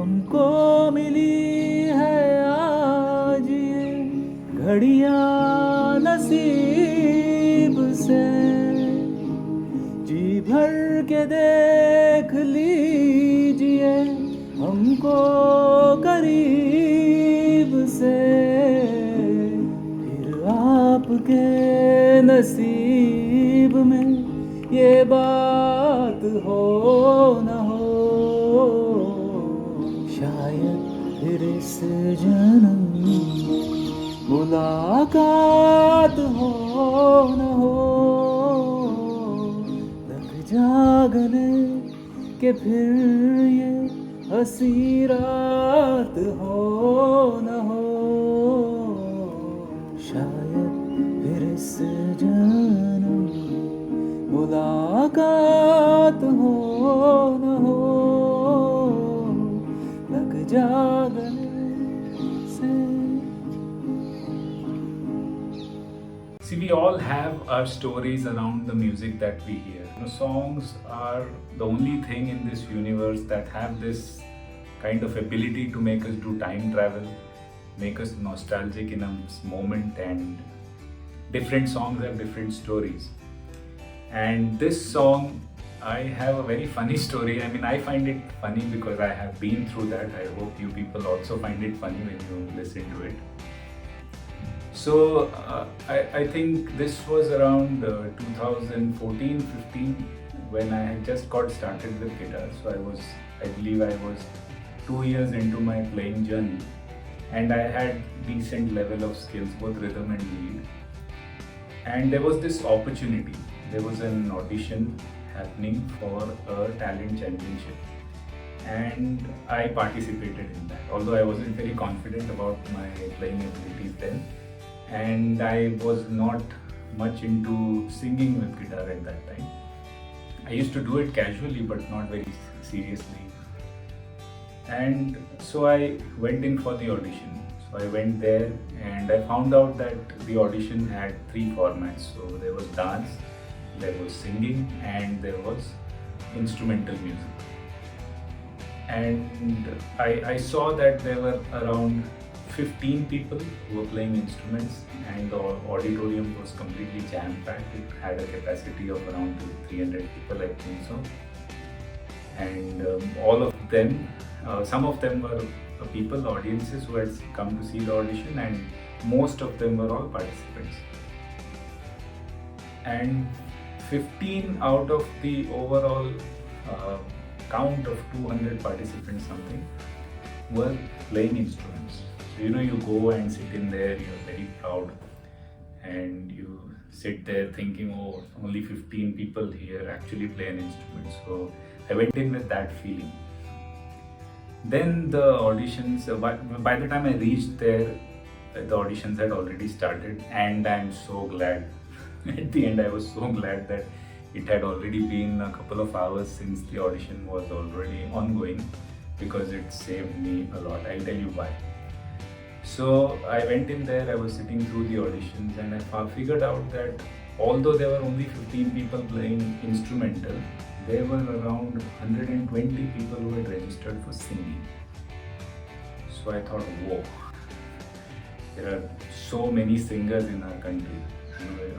हमको मिली है आज ये घड़ियां नसीब से, जी भर के देख लीजिए हमको करीब से, फिर आपके नसीब में ये बात हो न हो, शायद फिर इस जन्म मुलाकात हो न हो, लग जा गले के फिर ये हंसी रात हो न हो, शायद फिर इस जन्म मुलाकात हो न हो, लग जा गले से. See, we all have our stories around the music that we hear. Songs are the only thing in this universe that have this kind of ability to make us do time travel, make us nostalgic in a moment, and different songs have different stories. And this song, I have a very funny story. I mean, I find it funny because I have been through that. I hope you people also find it funny when you listen to it. So I think this was around 2014-15 when I had just got started with guitar. So I believe I was 2 years into my playing journey, and I had decent level of skills, both rhythm and lead. And there was this opportunity. There was an audition happening for a talent championship, and I participated in that. Although I wasn't very confident about my playing abilities then, and I was not much into singing with guitar at that time. I used to do it casually but not very seriously. And so I went in for the audition. So I went there and I found out that the audition had 3 formats. So there was dance, there was singing, and there was instrumental music. And I saw that there were around 15 people who were playing instruments, and the auditorium was completely jam-packed. It had a capacity of around 300 people, I think so. And all of them, some of them were people, audiences who had come to see the audition, and most of them were all participants. And 15 out of the overall count of 200 participants something were playing instruments. So, you go and sit in there, you're very proud, and you sit there thinking, oh, only 15 people here actually play an instrument. So I went in with that feeling. Then the auditions, by the time I reached there, the auditions had already started, and I'm so glad. At the end, I was so glad that it had already been a couple of hours since the audition was already ongoing, because it saved me a lot. I'll tell you why. So I went in there, I was sitting through the auditions, and I figured out that although there were only 15 people playing instrumental, there were around 120 people who had registered for singing. So I thought, whoa, there are so many singers in our country.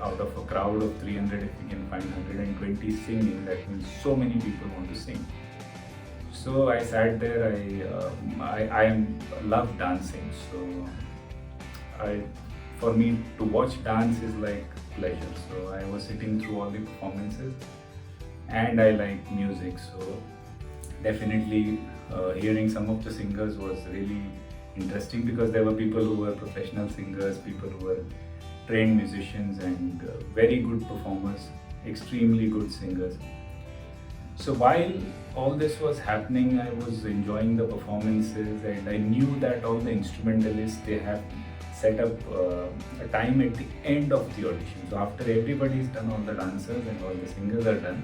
Out of a crowd of 300, if we can find 120 singing, that means so many people want to sing. So I sat there. I love dancing. So for me to watch dance is like pleasure. So I was sitting through all the performances, and I like music. So definitely hearing some of the singers was really interesting, because there were people who were professional singers, people who were trained musicians, and very good performers, extremely good singers. So while all this was happening, I was enjoying the performances, and I knew that all the instrumentalists, they have set up a time at the end of the audition. So after everybody's done, all the dancers and all the singers are done,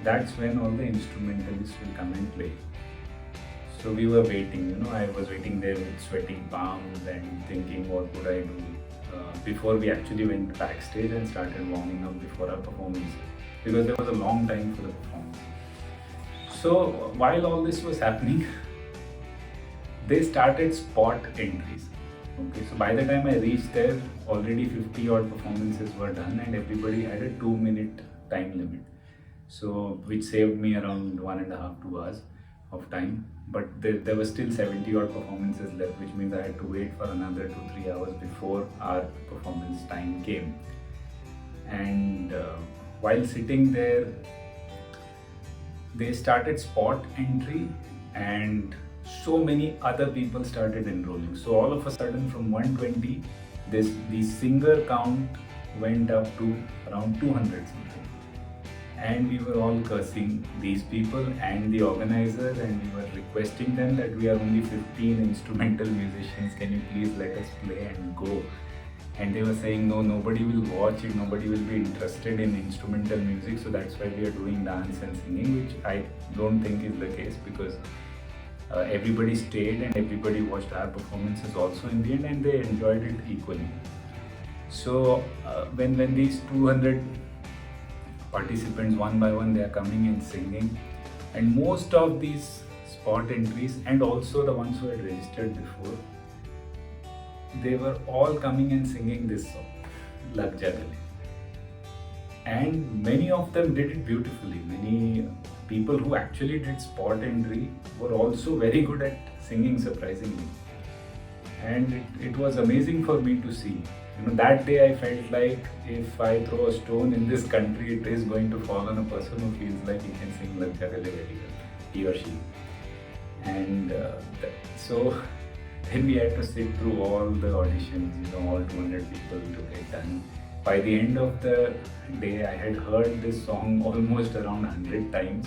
that's when all the instrumentalists will come and play. So we were waiting, I was waiting there with sweaty palms and thinking, what would I do before we actually went backstage and started warming up before our performance, because there was a long time for the performance. So while all this was happening, they started spot entries. Okay, so by the time I reached there, already 50 odd performances were done and everybody had a 2 minute time limit. So, which saved me around 1.5 to 2 hours of time. But there were still 70 odd performances left, which means I had to wait for another 2-3 hours before our performance time came. And while sitting there, they started spot entry and so many other people started enrolling. So all of a sudden from 120, the singer count went up to around 200 something. And we were all cursing these people and the organizer, and we were requesting them that we are only 15 instrumental musicians, can you please let us play and go. And they were saying, no, nobody will watch it, nobody will be interested in instrumental music, so that's why we are doing dance and singing, which I don't think is the case, because everybody stayed and everybody watched our performances also in the end, and they enjoyed it equally. So when these 200 participants, one by one, they are coming and singing, and most of these spot entries and also the ones who had registered before, they were all coming and singing this song, Lag Ja Gale. And many of them did it beautifully. Many people who actually did spot entry were also very good at singing, surprisingly. And it was amazing for me to see. You know, that day I felt like if I throw a stone in this country, it is going to fall on a person who feels like he can sing Lag Ja Gale very well, he or she. And so then we had to sit through all the auditions, you know, all 200 people to get done. By the end of the day, I had heard this song almost around 100 times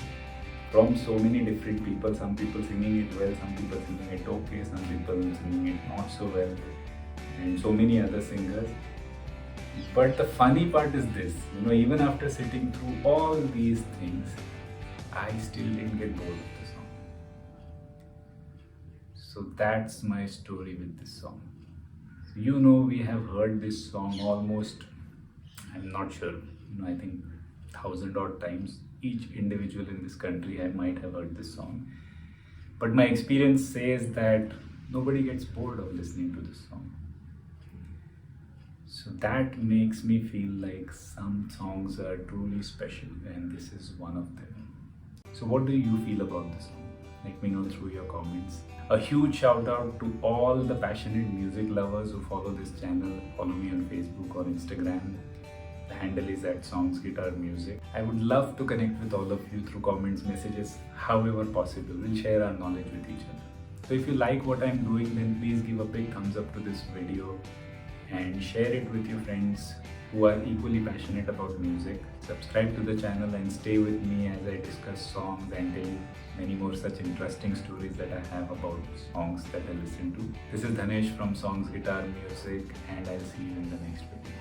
from so many different people. Some people singing it well, some people singing it okay, some people singing it not so well, and so many other singers. But the funny part is this, you know, even after sitting through all these things, I still didn't get bored of the song. So that's my story with this song. You know, we have heard this song almost, I'm not sure, you know, I think 1,000 odd times. Each individual in this country I might have heard this song. But my experience says that nobody gets bored of listening to this song. So that makes me feel like some songs are truly special, and this is one of them. So what do you feel about this song? Let me know through your comments. A huge shout out to all the passionate music lovers who follow this channel. Follow me on Facebook or Instagram. The handle is @songsguitarmusic. I would love to connect with all of you through comments, messages, however possible. We'll share our knowledge with each other. So if you like what I'm doing, then please give a big thumbs up to this video and share it with your friends who are equally passionate about music. Subscribe to the channel and stay with me as I discuss songs and tell you many more such interesting stories that I have about songs that I listen to. This is Dhanesh from Songs Guitar Music, and I'll see you in the next video.